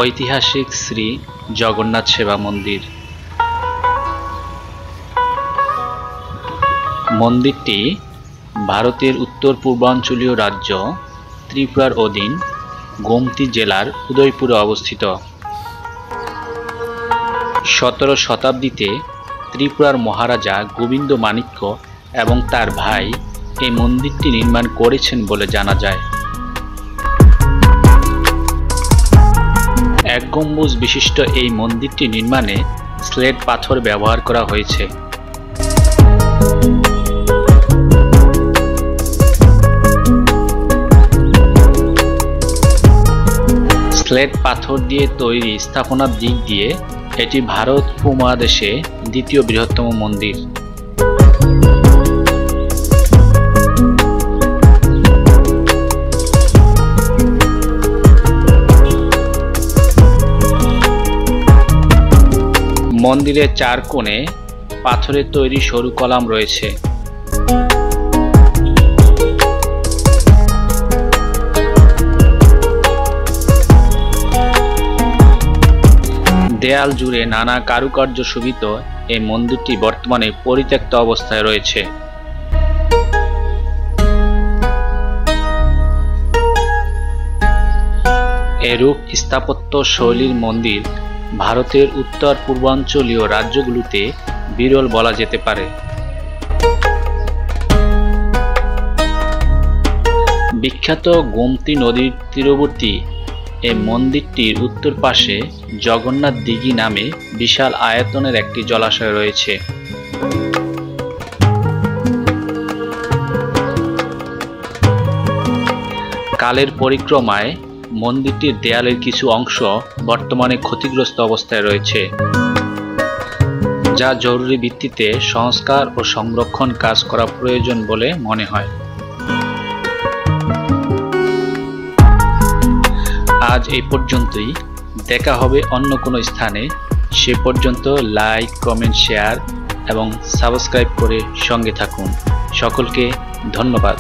ঐতিহাসিক শ্রী জগন্নাথ সেবা মন্দির। মন্দিরটি ভারতের উত্তর পূর্বাঞ্চলীয় রাজ্য ত্রিপুরার অধীন গোমতী জেলার উদয়পুরে অবস্থিত। 17 শতাব্দীতে ত্রিপুরার মহারাজা গোবিন্দ মাণিক্য এবং তার ভাই এই মন্দিরটি নির্মাণ করেছেন বলে জানা যায়। এক গম্বুজ বিশিষ্ট এই মন্দিরটি নির্মাণে স্লেট পাথর ব্যবহার করা হয়েছে। স্লেট পাথর দিয়ে তৈরি স্থাপনার দিক দিয়ে এটি ভারত উপমহাদেশে দ্বিতীয় বৃহত্তম মন্দির। মন্দিরের 4 কোণে পাথরের তৈরি সরু কলাম রয়েছে। দেয়াল জুড়ে নানা কারুকার্য শোভিত এই মন্দিরটি বর্তমানে পরিত্যক্ত অবস্থায় রয়েছে। এরূপ স্থাপত্য শৈলীর মন্দির ভারতের উত্তর পূর্বাঞ্চলীয় রাজ্যগুলোতে বিরল বলা যেতে পারে। বিখ্যাত গোমতী নদীর তীরবর্তী এই মন্দিরটির উত্তর পাশে জগন্নাথ দিঘি নামে বিশাল আয়তনের একটি জলাশয় রয়েছে। কালের পরিক্রমায় মন্দিরটির দেয়ালের কিছু অংশ বর্তমানে ক্ষতিগ্রস্ত অবস্থায় রয়েছে, যা জরুরি ভিত্তিতে সংস্কার ও সংরক্ষণ কাজ করা প্রয়োজন বলে মনে হয়। আজ এই পর্যন্তই, দেখা হবে অন্য কোনো স্থানে। সে পর্যন্ত লাইক, কমেন্ট, শেয়ার এবং সাবস্ক্রাইব করে সঙ্গে থাকুন। সকলকে ধন্যবাদ।